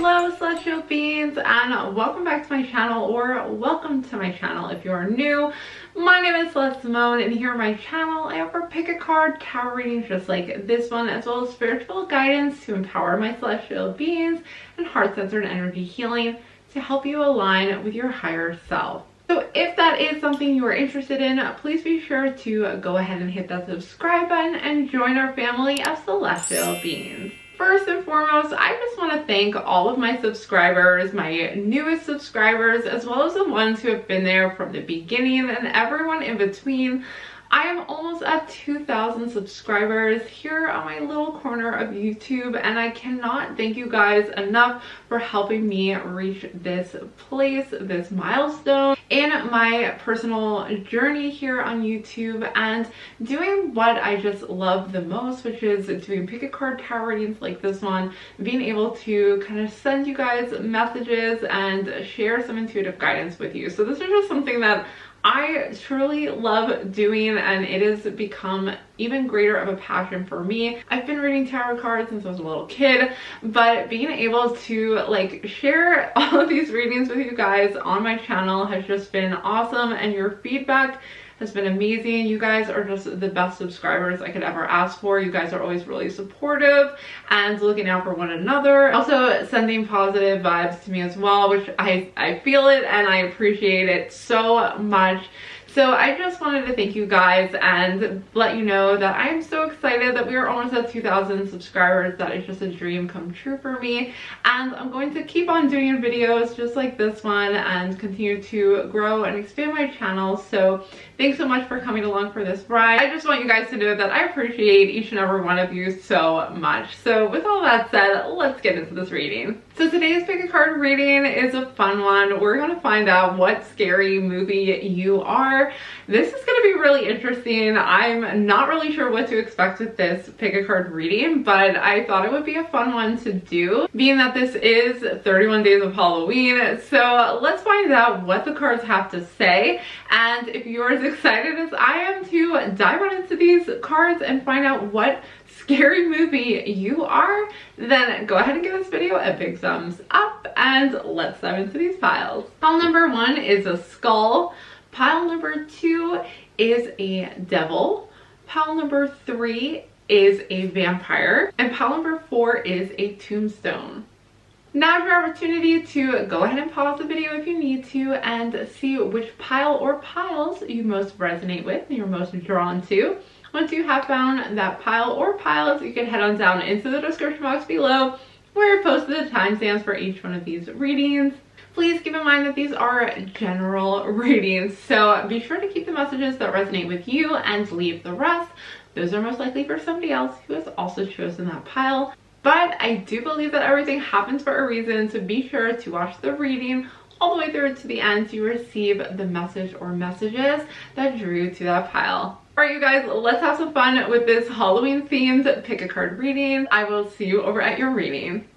Hello celestial beings, and welcome back to my channel, or welcome to my channel if you're new. My name is Celeste Simone, and here on my channel I offer pick a card tarot readings just like this one, as well as spiritual guidance to empower my celestial beings and heart-centered energy healing to help you align with your higher self. So if that is something you are interested in, please be sure to go ahead and hit that subscribe button and join our family of celestial beings. First and foremost, I just want to thank all of my subscribers, my newest subscribers, as well as the ones who have been there from the beginning and everyone in between. I am almost at 2,000 subscribers here on my little corner of YouTube, and I cannot thank you guys enough for helping me reach this place, this milestone in my personal journey here on YouTube and doing what I just love the most, which is doing pick a card tarot readings like this one, being able to kind of send you guys messages and share some intuitive guidance with you. So this is just something that I truly love doing, and it has become even greater of a passion for me. I've been reading tarot cards since I was a little kid, but being able to like share all of these readings with you guys on my channel has just been awesome, and your feedback has been amazing. You guys are just the best subscribers I could ever ask for. You guys are always really supportive and looking out for one another. Also sending positive vibes to me as well, which I feel it and I appreciate it so much. So I just wanted to thank you guys and let you know that I am so excited that we are almost at 2,000 subscribers. That is just a dream come true for me. And I'm going to keep on doing videos just like this one and continue to grow and expand my channel. So thanks so much for coming along for this ride. I just want you guys to know that I appreciate each and every one of you so much. So with all that said, let's get into this reading. So today's pick a card reading is a fun one. We're going to find out what scary movie you are. This is going to be really interesting. I'm not really sure what to expect with this pick a card reading, but I thought it would be a fun one to do, being that this is 31 days of Halloween. So let's find out what the cards have to say, and if you're as excited as I am to dive on into these cards and find out what scary movie you are, then go ahead and give this video a big thumbs up and let's dive into these piles. Pile number 1 is a skull. Pile number 2 is a devil. Pile number 3 is a vampire. And pile number 4 is a tombstone. Now is your opportunity to go ahead and pause the video if you need to and see which pile or piles you most resonate with and you're most drawn to. Once you have found that pile or piles, you can head on down into the description box below where I posted the timestamps for each one of these readings. Please keep in mind that these are general readings, so be sure to keep the messages that resonate with you and leave the rest. Those are most likely for somebody else who has also chosen that pile. But I do believe that everything happens for a reason, so be sure to watch the reading all the way through to the end to receive the message or messages that drew to that pile. All right, you guys, let's have some fun with this Halloween themed pick a card reading. I will see you over at your reading.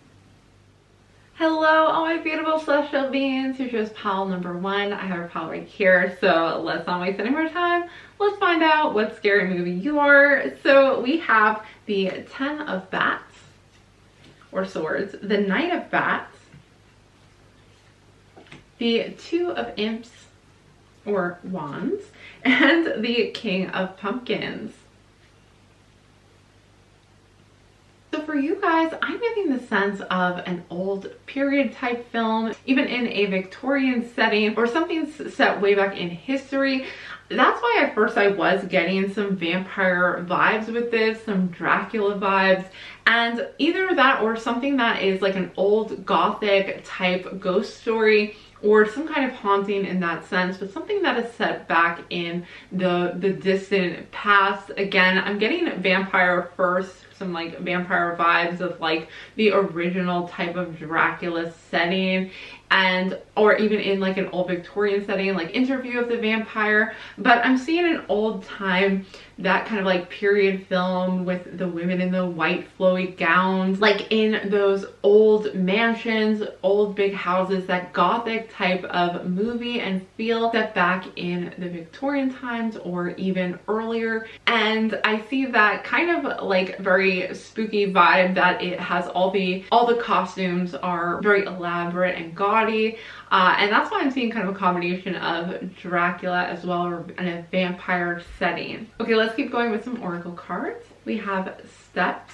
Hello, all my beautiful celestial beings who chose pile number 1. I have a pile right here, so let's not waste any more time. Let's find out what scary movie you are. So we have the 10 of bats, or swords, the Knight of bats, the 2 of imps, or wands, and the King of pumpkins. So for you guys, I'm getting the sense of an old period type film, even in a Victorian setting or something set way back in history. That's why at first I was getting some vampire vibes with this, some Dracula vibes, and either that or something that is like an old gothic type ghost story or some kind of haunting in that sense, but something that is set back in the distant past. Again, I'm getting vampire first, some like vampire vibes of like the original type of Dracula setting, and or even in like an old Victorian setting, like Interview of the Vampire. But I'm seeing an old time, that kind of like period film with the women in the white flowy gowns, like in those old mansions, old big houses, that gothic type of movie and feel set back in the Victorian times or even earlier. And I see that kind of like very spooky vibe, that it has all the costumes are very elaborate and gaudy. And that's why I'm seeing kind of a combination of Dracula as well, or in a vampire setting. Okay, let's keep going with some oracle cards. We have Steps,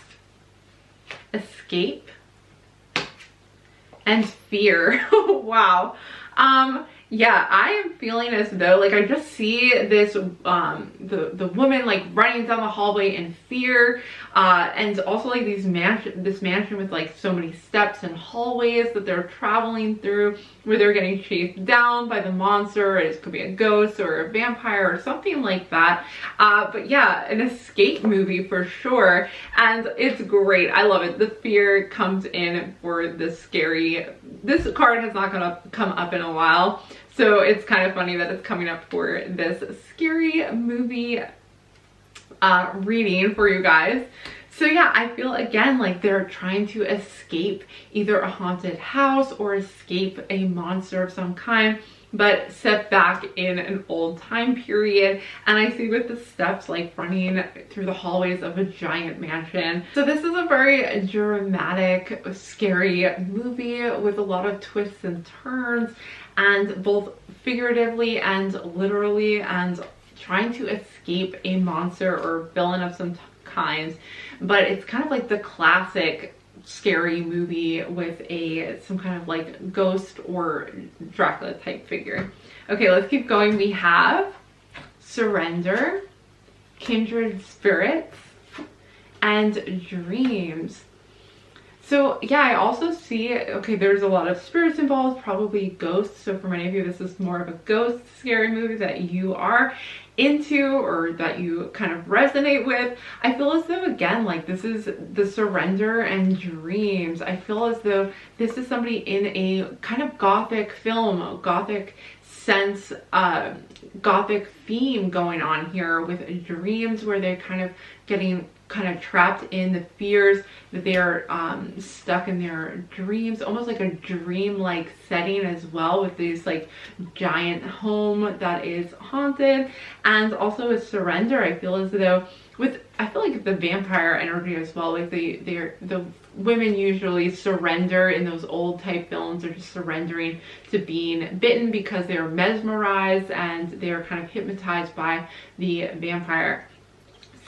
Escape, and Fear. Wow. Yeah, I am feeling as though, like, I just see this, the woman, like, running down the hallway in fear, and also, like, this mansion with, like, so many steps and hallways that they're traveling through, where they're getting chased down by the monster. It could be a ghost or a vampire or something like that. But yeah, an escape movie for sure, and it's great. I love it. The fear comes in for the scary. This card has not come up in a while, so it's kind of funny that it's coming up for this scary movie reading for you guys. So yeah, I feel again like they're trying to escape either a haunted house or escape a monster of some kind, but set back in an old time period. And I see with the steps like running through the hallways of a giant mansion. So this is a very dramatic, scary movie with a lot of twists and turns, and both figuratively and literally, and trying to escape a monster or villain of some kind. But it's kind of like the classic scary movie with some kind of like ghost or Dracula type figure. Okay, let's keep going. We have Surrender, Kindred Spirits, and Dreams. So yeah, I also see, okay, there's a lot of spirits involved, probably ghosts. So for many of you, this is more of a ghost scary movie that you are into or that you kind of resonate with. I feel as though, again, like this is the Surrender and Dreams. I feel as though this is somebody in a kind of gothic film, gothic sense, gothic theme going on here with Dreams, where they're kind of getting kind of trapped in the fears that they are stuck in their dreams, almost like a dream-like setting as well, with this like giant home that is haunted. And also with Surrender, I feel as though I feel like the vampire energy as well, like the women usually surrender in those old type films. They're just surrendering to being bitten because they're mesmerized and they're kind of hypnotized by the vampire.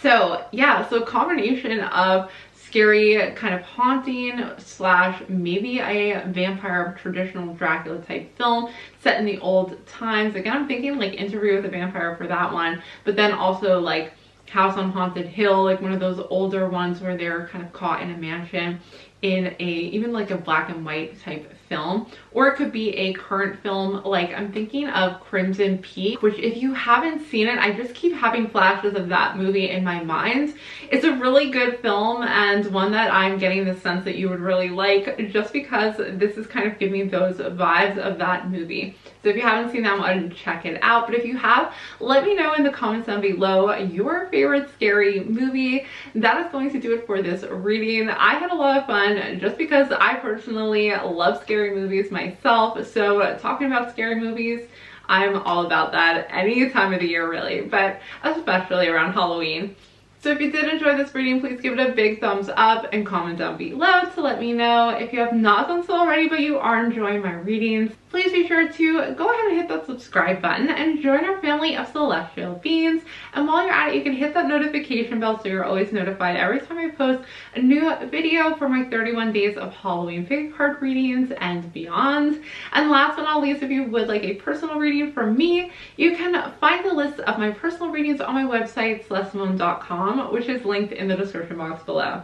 So yeah, so a combination of scary kind of haunting slash maybe a vampire traditional Dracula type film set in the old times. Again, I'm thinking like Interview with a Vampire for that one, but then also like House on Haunted Hill, like one of those older ones where they're kind of caught in a mansion in even like a black and white type film. Or it could be a current film, like I'm thinking of Crimson Peak, which if you haven't seen it, I just keep having flashes of that movie in my mind. It's a really good film, and one that I'm getting the sense that you would really like, just because this is kind of giving those vibes of that movie. So if you haven't seen that one, check it out. But if you have, let me know in the comments down below your favorite scary movie. That is going to do it for this reading. I had a lot of fun just because I personally love scary movies myself. So talking about scary movies, I'm all about that any time of the year really, but especially around Halloween. So if you did enjoy this reading, please give it a big thumbs up and comment down below to let me know. If you have not done so already but you are enjoying my readings, please be sure to go ahead and hit that subscribe button and join our family of celestial beings. And while you're at it, you can hit that notification bell so you're always notified every time I post a new video for my 31 days of Halloween figure card readings and beyond. And last but not least, if you would like a personal reading from me, you can find the list of my personal readings on my website, celestemoon.com, which is linked in the description box below.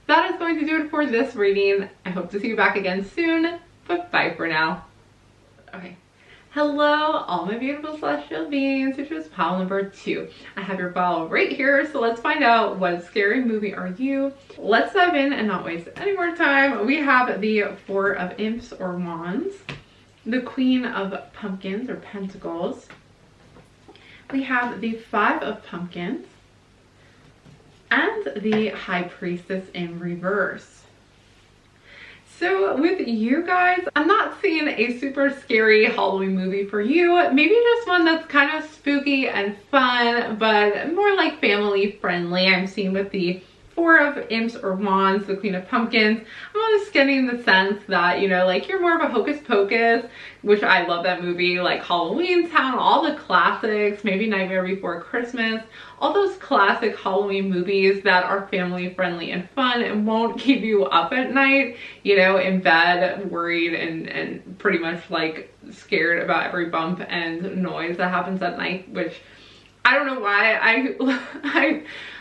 That is going to do it for this reading. I hope to see you back again soon, but bye for now. Okay. Hello, all my beautiful celestial beings, which is pile number 2. I have your file right here, so let's find out what scary movie are you. Let's dive in and not waste any more time. We have the Four of Imps or Wands, the Queen of Pumpkins or Pentacles. We have the Five of Pumpkins and the High Priestess in reverse. So with you guys, I'm not seeing a super scary Halloween movie for you. Maybe just one that's kind of spooky and fun, but more like family friendly. I'm seeing with the Four of Imps or Wands, the Queen of Pumpkins. I'm just getting the sense that, you know, like you're more of a Hocus Pocus, which I love that movie, like Halloween Town, all the classics, maybe Nightmare Before Christmas, all those classic Halloween movies that are family friendly and fun and won't keep you up at night, you know, in bed, worried and pretty much like scared about every bump and noise that happens at night, which I don't know why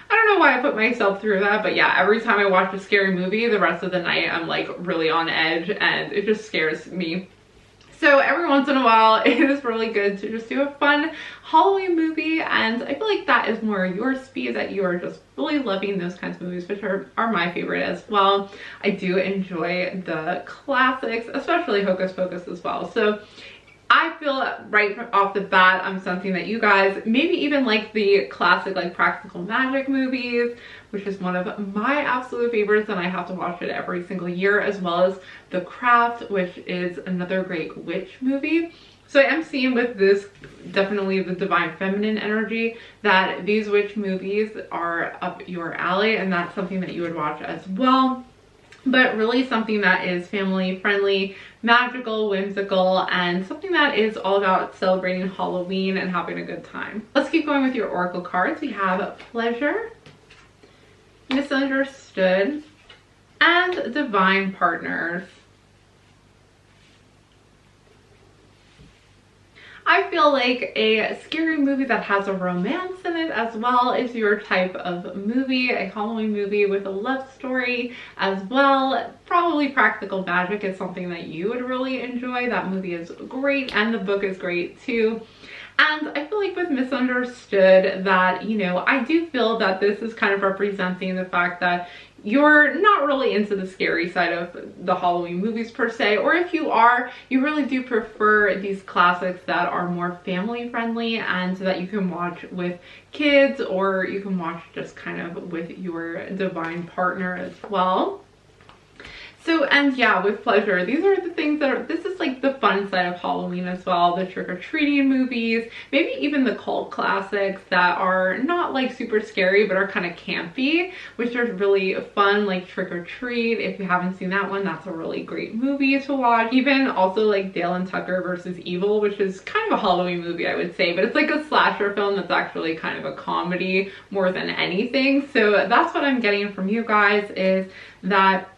I don't know why I put myself through that, but yeah, every time I watch a scary movie, the rest of the night I'm like really on edge and it just scares me. So every once in a while, it is really good to just do a fun Halloween movie, and I feel like that is more your speed, that you are just really loving those kinds of movies, which are my favorite as well. I do enjoy the classics, especially Hocus Pocus as well. So I feel right off the bat, I'm sensing that you guys maybe even like the classic like practical magic movies, which is one of my absolute favorites, and I have to watch it every single year, as well as The Craft, which is another great witch movie. So I am seeing with this definitely the divine feminine energy, that these witch movies are up your alley, and that's something that you would watch as well. But really something that is family friendly, magical, whimsical, and something that is all about celebrating Halloween and having a good time. Let's keep going with your oracle cards. We have Pleasure, Misunderstood, and Divine Partners. I feel like a scary movie that has a romance in it as well is your type of movie, a Halloween movie with a love story as well. Probably practical magic is something that you would really enjoy. That movie is great and the book is great too. And I feel like with Misunderstood that, you know, I do feel that this is kind of representing the fact that you're not really into the scary side of the Halloween movies per se, or if you are, you really do prefer these classics that are more family friendly and that you can watch with kids, or you can watch just kind of with your divine partner as well. So, and yeah, with Pleasure, these are the things that are, this is like the fun side of Halloween as well. The trick-or-treating movies, maybe even the cult classics that are not like super scary, but are kind of campy, which are really fun, like Trick or Treat. If you haven't seen that one, that's a really great movie to watch. Even also like Dale and Tucker versus Evil, which is kind of a Halloween movie, I would say, but it's like a slasher film that's actually kind of a comedy more than anything. So that's what I'm getting from you guys, is that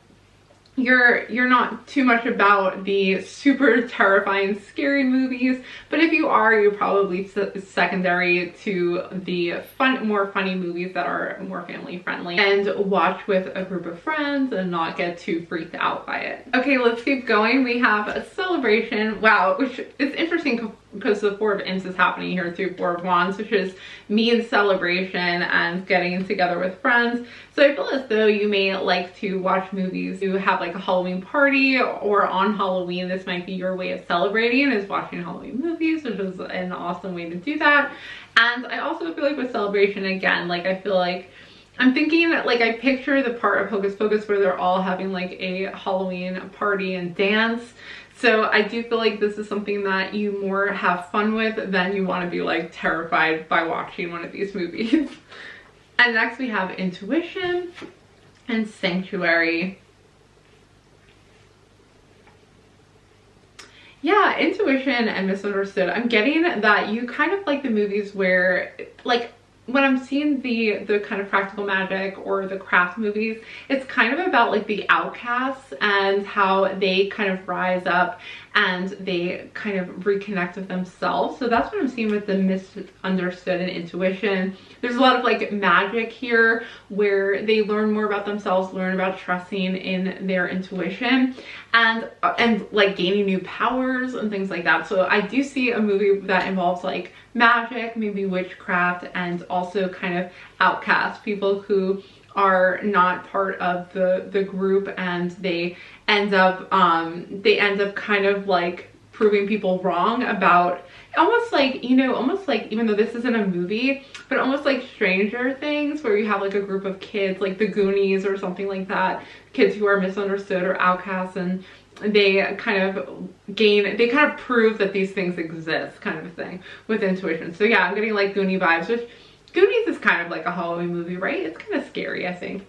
you're not too much about the super terrifying scary movies, but if you are, you're probably secondary to the more funny movies that are more family friendly and watch with a group of friends and not get too freaked out by it. Okay, let's keep going. We have a Celebration. Wow, which is interesting because the Four of Imps is happening here too, Four of Wands, which is means celebration and getting together with friends. So I feel as though you may like to watch movies, you have like a Halloween party, or on Halloween, this might be your way of celebrating, is watching Halloween movies, which is an awesome way to do that. And I also feel like with Celebration, again, like I feel like I'm thinking that, like, I picture the part of Hocus Pocus where they're all having like a Halloween party and dance. So I do feel like this is something that you more have fun with than you want to be like terrified by watching one of these movies. And next we have Intuition and Sanctuary. Yeah, Intuition and Misunderstood. I'm getting that you kind of like the movies where, like, when I'm seeing the kind of practical magic or the craft movies, it's kind of about like the outcasts and how they kind of rise up and they kind of reconnect with themselves. So that's what I'm seeing with the Misunderstood and Intuition. There's a lot of like magic here where they learn more about themselves, learn about trusting in their intuition and like gaining new powers and things like that. So I do see a movie that involves like magic, maybe witchcraft, and also kind of outcast people who are not part of the group, and they end up kind of like proving people wrong about almost like, you know, almost like, even though this isn't a movie, but almost like Stranger Things, where you have like a group of kids, like the Goonies or something like that, kids who are misunderstood or outcasts, and they kind of prove that these things exist, kind of thing, with intuition. So yeah, I'm getting like Goonie vibes, which Goonies is kind of like a Halloween movie, right? It's kind of scary, I think.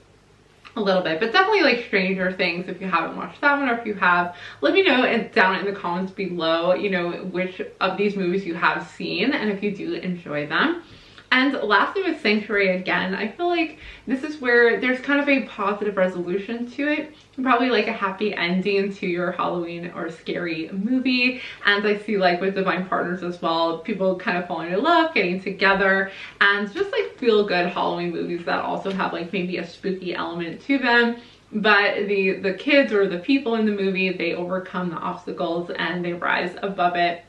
A little bit, but definitely like Stranger Things. If you haven't watched that one, or if you have, let me know down in the comments below, you know, which of these movies you have seen and if you do enjoy them. And lastly, with Sanctuary, again, I feel like this is where there's kind of a positive resolution to it, probably like a happy ending to your Halloween or scary movie. And I see like with Divine Partners as well, people kind of falling in love, getting together, and just like feel good Halloween movies that also have like maybe a spooky element to them. But the kids or the people in the movie, they overcome the obstacles and they rise above it.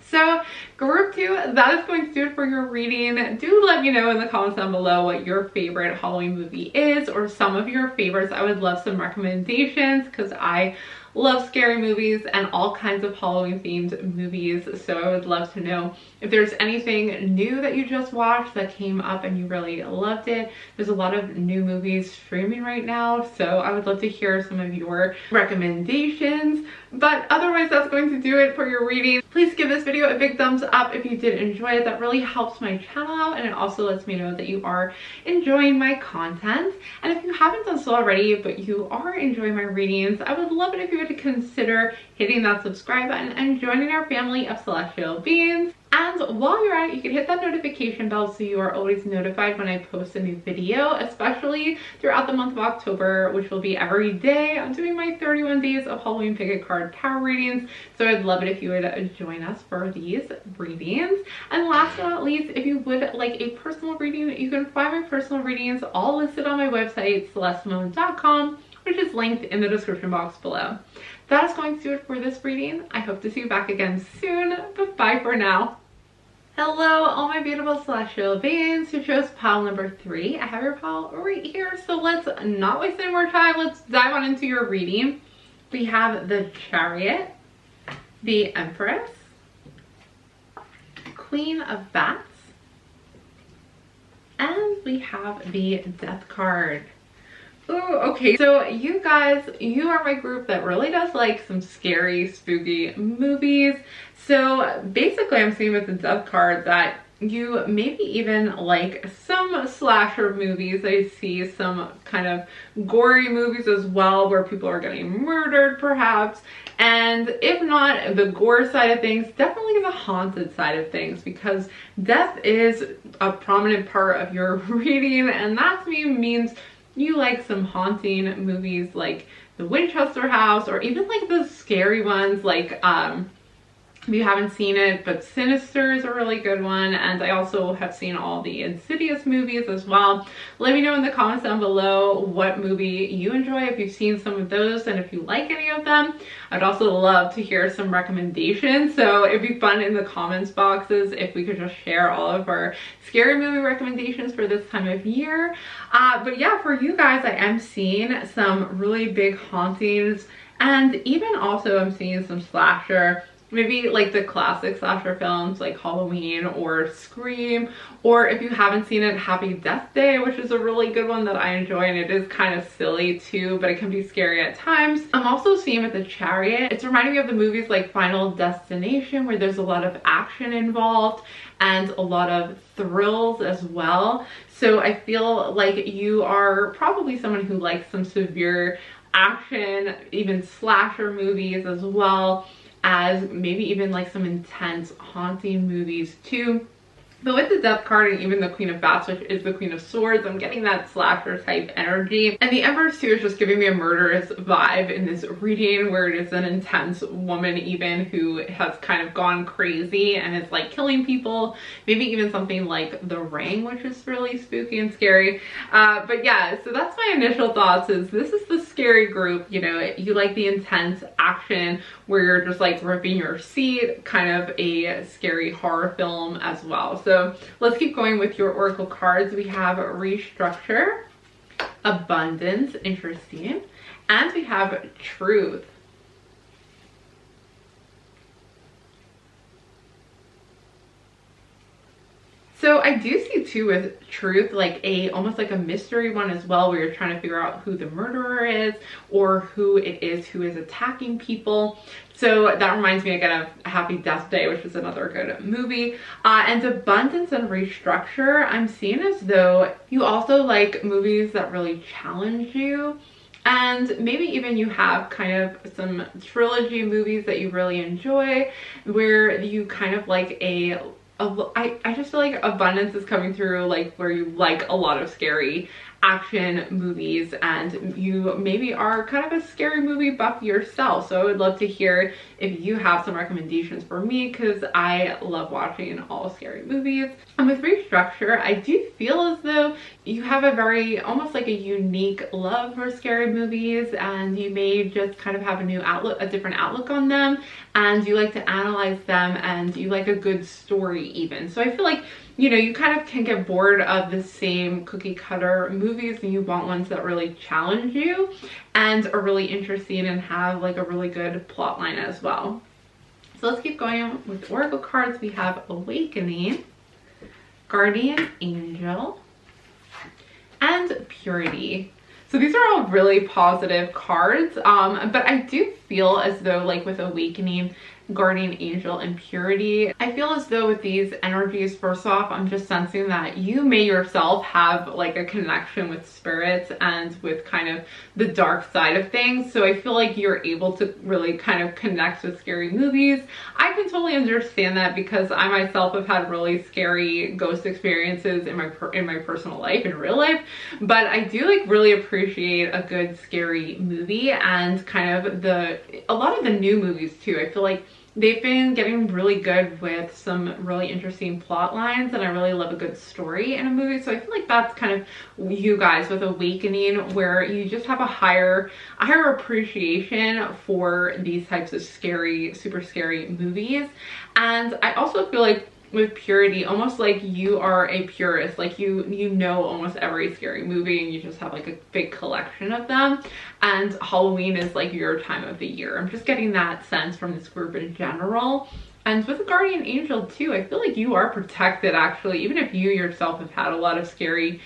So group 2, that is going to do it for your reading. Do let me know in the comments down below what your favorite Halloween movie is, or some of your favorites. I would love some recommendations because I love scary movies and all kinds of Halloween themed movies. So I would love to know if there's anything new that you just watched that came up and you really loved it. There's a lot of new movies streaming right now, so I would love to hear some of your recommendations. But otherwise, that's going to do it for your reading. Please give this video a big thumbs up if you did enjoy it. That really helps my channel out, and it also lets me know that you are enjoying my content. And if you haven't done so already, but you are enjoying my readings, I would love it if you would consider hitting that subscribe button and joining our family of celestial beings. And while you're at it, you can hit that notification bell so you are always notified when I post a new video, especially throughout the month of October, which will be every day. I'm doing my 31 days of Halloween pick a card tarot readings, so I'd love it if you would join us for these readings. And last but not least, if you would like a personal reading, you can find my personal readings all listed on my website, celestemoon.com, which is linked in the description box below. That is going to do it for this reading. I hope to see you back again soon, but bye for now. Hello, all my beautiful celestial beings who chose pile number 3. I have your pile right here, so let's not waste any more time. Let's dive on into your reading. We have the Chariot, the Empress, Queen of Bats, and we have the Death card. Ooh, okay, so you guys, you are my group that really does like some scary, spooky movies. So basically I'm seeing with the Death card that you maybe even like some slasher movies. I see some kind of gory movies as well where people are getting murdered perhaps. And if not the gore side of things, definitely the haunted side of things, because death is a prominent part of your reading, and that to me means you like some haunting movies like The Winchester House, or even like the scary ones like if you haven't seen it, but Sinister is a really good one. And I also have seen all the Insidious movies as well. Let me know in the comments down below what movie you enjoy, if you've seen some of those and if you like any of them. I'd also love to hear some recommendations, so it'd be fun in the comments boxes if we could just share all of our scary movie recommendations for this time of year. But yeah, for you guys, I am seeing some really big hauntings, and even also I'm seeing some slasher. Maybe like the classic slasher films like Halloween or Scream, or if you haven't seen it, Happy Death Day, which is a really good one that I enjoy, and it is kind of silly too, but it can be scary at times. I'm also seeing with the Chariot, it's reminding me of the movies like Final Destination, where there's a lot of action involved and a lot of thrills as well. So I feel like you are probably someone who likes some severe action, even slasher movies, as well as maybe even like some intense haunting movies too. But with the Death card and even the Queen of Bats, which is the Queen of Swords, I'm getting that slasher type energy. And the Empress too is just giving me a murderous vibe in this reading, where it is an intense woman even who has kind of gone crazy and is like killing people. Maybe even something like The Ring, which is really spooky and scary. But yeah, so that's my initial thoughts, is this is the scary group. You know, you like the intense action where you're just like ripping your seat, kind of a scary horror film as well. So let's keep going with your oracle cards. We have Restructure, Abundance, interesting, and we have Truth. So I do see too with Truth like almost like a mystery one as well, where you're trying to figure out who the murderer is or who it is who is attacking people. So that reminds me again of Happy Death Day, which is another good movie. And Abundance and Restructure, I'm seeing as though you also like movies that really challenge you. And maybe even you have kind of some trilogy movies that you really enjoy, where you kind of like I just feel like Abundance is coming through, like where you like a lot of scary action movies and you maybe are kind of a scary movie buff yourself. So I would love to hear if you have some recommendations for me, because I love watching all scary movies. And with Restructure, I do feel as though you have a very almost like a unique love for scary movies, and you may just kind of have a different outlook on them, and you like to analyze them, and you like a good story even. So I feel like, you know, you kind of can get bored of the same cookie cutter movies, and you want ones that really challenge you and are really interesting and have like a really good plot line as well. So let's keep going with Oracle cards. We have Awakening, Guardian Angel, and Purity. So these are all really positive cards, but I do feel as though like with Awakening, Guardian Angel, and Purity, I feel as though with these energies, first off, I'm just sensing that you may yourself have like a connection with spirits and with kind of the dark side of things. So I feel like you're able to really kind of connect with scary movies. I can totally understand that, because I myself have had really scary ghost experiences in my personal life, in real life. But I do like really appreciate a good scary movie, and kind of a lot of the new movies too. I feel like they've been getting really good with some really interesting plot lines, and I really love a good story in a movie. So I feel like that's kind of you guys with Awakening, where you just have a higher appreciation for these types of scary, super scary movies. And I also feel like with Purity, almost like you are a purist, like you know almost every scary movie, and you just have like a big collection of them, and Halloween is like your time of the year. I'm just getting that sense from this group in general. And with the Guardian Angel too, I feel like you are protected actually, even if you yourself have had a lot of scary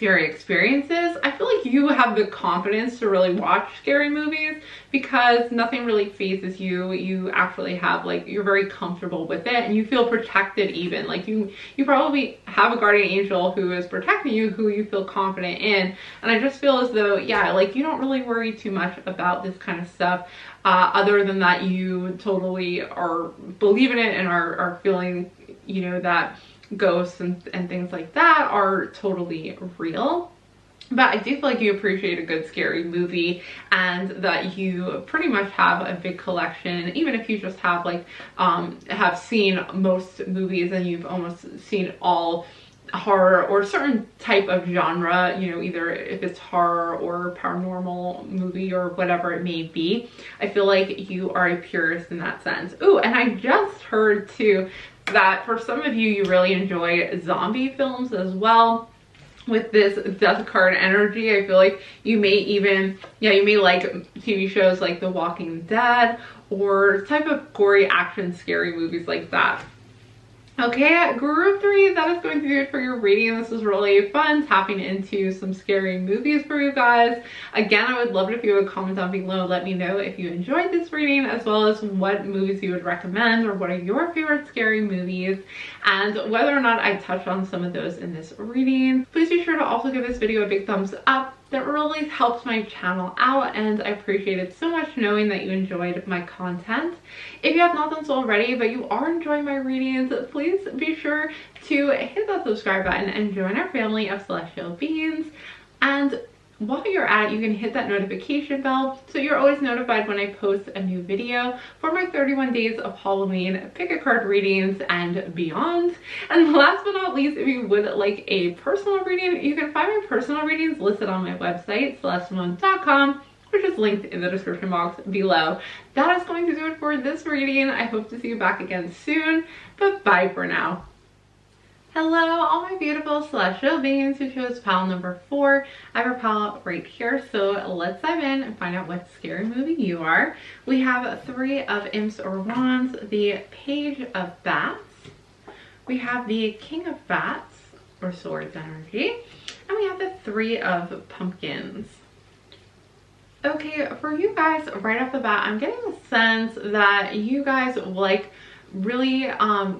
experiences. I feel like you have the confidence to really watch scary movies, because nothing really phases you. You actually have like, you're very comfortable with it, and you feel protected even. Like you probably have a guardian angel who is protecting you, who you feel confident in. And I just feel as though, yeah, like you don't really worry too much about this kind of stuff, other than that you totally are believe in it and are feeling, you know, that ghosts and things like that are totally real. But I do feel like you appreciate a good scary movie, and that you pretty much have a big collection, even if you just have like have seen most movies and you've almost seen all horror or certain type of genre, you know, either if it's horror or paranormal movie or whatever it may be. I feel like you are a purist in that sense. Ooh, and I just heard too that for some of you, you really enjoy zombie films as well. With this death card energy, I feel like you may even, yeah, you may like TV shows like The Walking Dead or type of gory action scary movies like that. Okay, group 3, that is going to do it for your reading. This was really fun tapping into some scary movies for you guys. Again, I would love it if you would comment down below. Let me know if you enjoyed this reading, as well as what movies you would recommend, or what are your favorite scary movies, and whether or not I touched on some of those in this reading. Please be sure to also give this video a big thumbs up. That really helps my channel out, and I appreciate it so much knowing that you enjoyed my content. If you have not done so already, but you are enjoying my readings, please be sure to hit that subscribe button and join our family of celestial beings. And while you're at it, you can hit that notification bell so you're always notified when I post a new video for my 31 days of Halloween pick a card readings and beyond. And last but not least, if you would like a personal reading, you can find my personal readings listed on my website, celestemoon.com, which is linked in the description box below. That is going to do it for this reading. I hope to see you back again soon, but bye for now. Hello, all my beautiful celestial beings who chose pile number 4. I have a pile right here, so let's dive in and find out what scary movie you are. We have 3 of Imps or Wands, the Page of Bats, We have the King of Bats, or Swords energy. And we have the Three of Pumpkins. Okay, for you guys, right off the bat, I'm getting the sense that you guys like really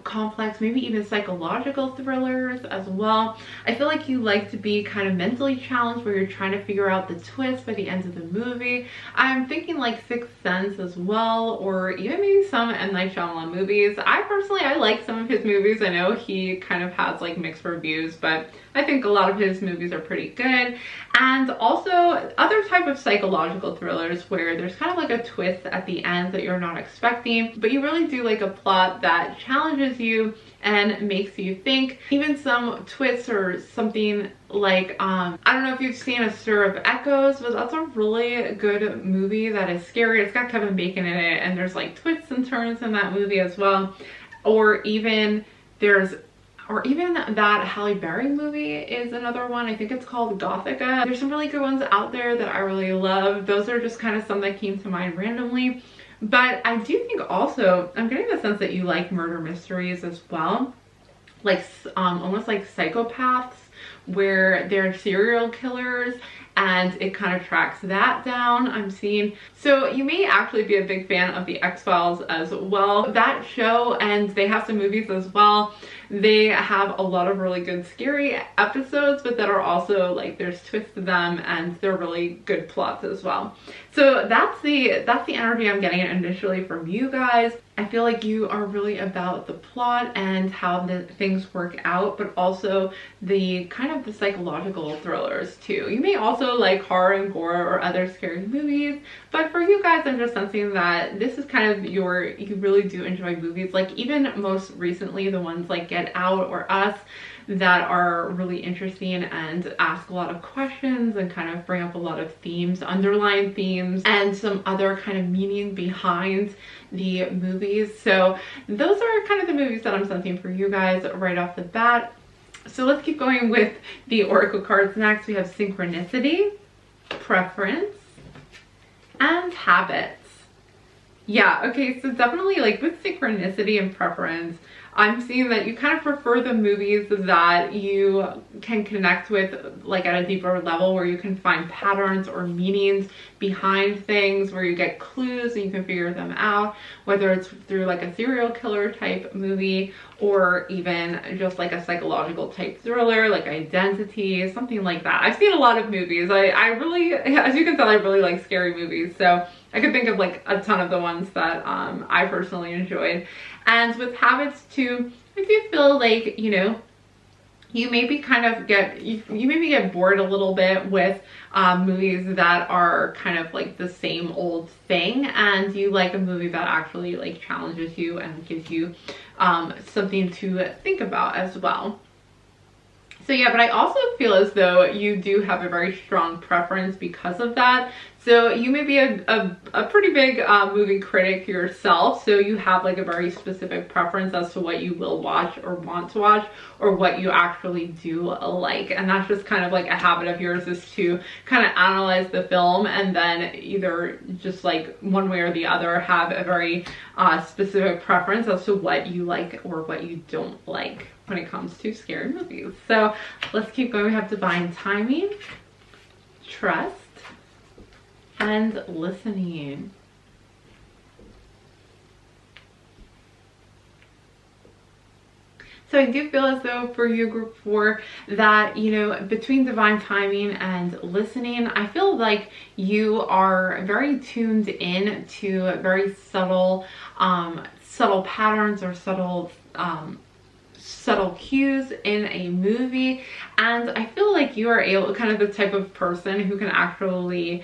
complex, maybe even psychological thrillers as well. I feel like you like to be kind of mentally challenged where you're trying to figure out the twist by the end of the movie. I'm thinking like Sixth Sense as well, or even maybe some M. Night Shyamalan movies. I like some of his movies. I know he kind of has like mixed reviews, but I think a lot of his movies are pretty good. And also other type of psychological thrillers where there's kind of like a twist at the end that you're not expecting, but you really do like a plot that challenges you and makes you think. Even some twists or something like, I don't know if you've seen A Stir of Echoes, but that's a really good movie that is scary. It's got Kevin Bacon in it, and there's like twists and turns in that movie as well. Or even that Halle Berry movie is another one. I think it's called Gothica. There's some really good ones out there that I really love. Those are just kind of some that came to mind randomly. But I do think also, I'm getting the sense that you like murder mysteries as well. Like almost like psychopaths where they're serial killers and it kind of tracks that down, I'm seeing. So you may actually be a big fan of the X-Files as well. That show, and they have some movies as well. They have a lot of really good scary episodes, but that are also like there's twists to them and they're really good plots as well. So that's the energy I'm getting initially from you guys. I feel like you are really about the plot and how the things work out, but also the kind of the psychological thrillers too. You may also like horror and gore or other scary movies, but for you guys, I'm just sensing that this is kind of you really do enjoy movies. Like even most recently, the ones like Get Out or Us that are really interesting and ask a lot of questions and kind of bring up a lot of themes, underlying themes, and some other kind of meaning behind the movies. So those are kind of the movies that I'm sensing for you guys right off the bat. So let's keep going with the oracle cards next. We have Synchronicity, Preference, and Habits. Yeah, okay, so definitely like with Synchronicity and Preference, I'm seeing that you kind of prefer the movies that you can connect with like at a deeper level, where you can find patterns or meanings behind things, where you get clues and you can figure them out, whether it's through like a serial killer type movie or even just like a psychological type thriller like Identity, something like that. I've seen a lot of movies. I really, as you can tell, I really like scary movies, so I could think of like a ton of the ones that I personally enjoyed. And with Habits too, I do feel like, you know, you maybe kind of you maybe get bored a little bit with movies that are kind of like the same old thing, and you like a movie that actually like challenges you and gives you something to think about as well. So yeah, but I also feel as though you do have a very strong preference because of that. So you may be a pretty big movie critic yourself. So you have like a very specific preference as to what you will watch or want to watch, or what you actually do like. And that's just kind of like a habit of yours, is to kind of analyze the film and then either just like one way or the other have a very specific preference as to what you like or what you don't like when it comes to scary movies. So let's keep going. We have Divine Timing, Trust, and Listening. So I do feel as though for you, group 4, that, you know, between Divine Timing and Listening, I feel like you are very tuned in to very subtle patterns or subtle cues in a movie. And I feel like you are kind of the type of person who can actually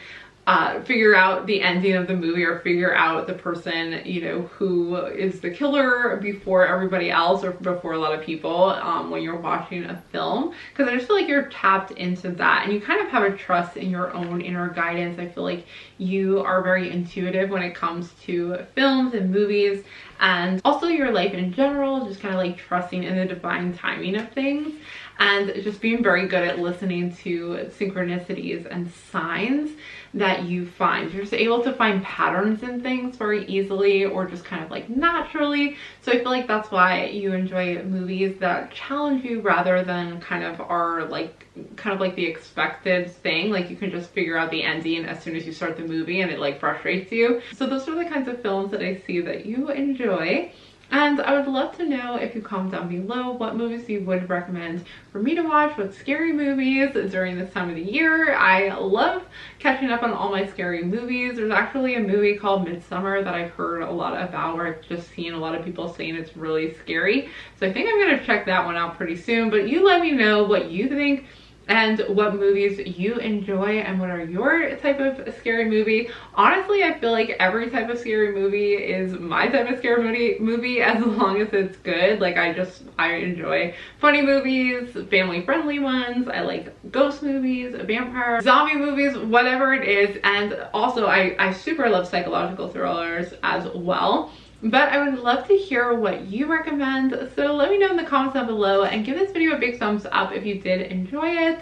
figure out the ending of the movie, or figure out the person, you know, who is the killer before everybody else, or before a lot of people when you're watching a film. Because I just feel like you're tapped into that, and you kind of have a trust in your own inner guidance. I feel like you are very intuitive when it comes to films and movies, and also your life in general, just kind of like trusting in the divine timing of things and just being very good at listening to synchronicities and signs that you find. You're just able to find patterns in things very easily or just kind of like naturally. So I feel like that's why you enjoy movies that challenge you rather than kind of are like the expected thing. Like you can just figure out the ending as soon as you start the movie and it like frustrates you. So those are the kinds of films that I see that you enjoy. And I would love to know, if you comment down below, what movies you would recommend for me to watch, what scary movies during this time of the year. I love catching up on all my scary movies. There's actually a movie called Midsummer that I've heard a lot about, where I've just seen a lot of people saying it's really scary. So I think I'm gonna check that one out pretty soon, but you let me know what you think and what movies you enjoy and what are your type of scary movie. Honestly, I feel like every type of scary movie is my type of scary movie as long as it's good. Like I enjoy funny movies, family friendly ones. I like ghost movies, vampire, zombie movies, whatever it is. And also I super love psychological thrillers as well. But I would love to hear what you recommend, so let me know in the comments down below and give this video a big thumbs up if you did enjoy it.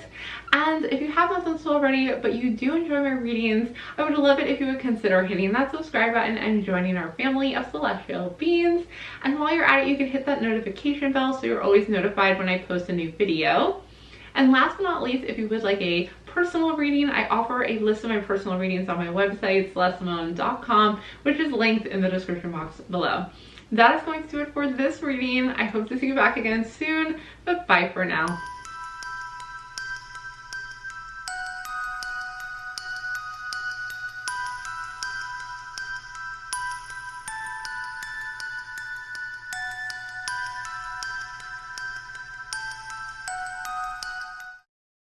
And if you have not done so already but you do enjoy my readings, I would love it if you would consider hitting that subscribe button and joining our family of celestial beings. And while you're at it, you can hit that notification bell so you're always notified when I post a new video. And last but not least, if you would like a personal reading, I offer a list of my personal readings on my website, celestesimone.com, which is linked in the description box below. That is going to do it for this reading. I hope to see you back again soon, but bye for now.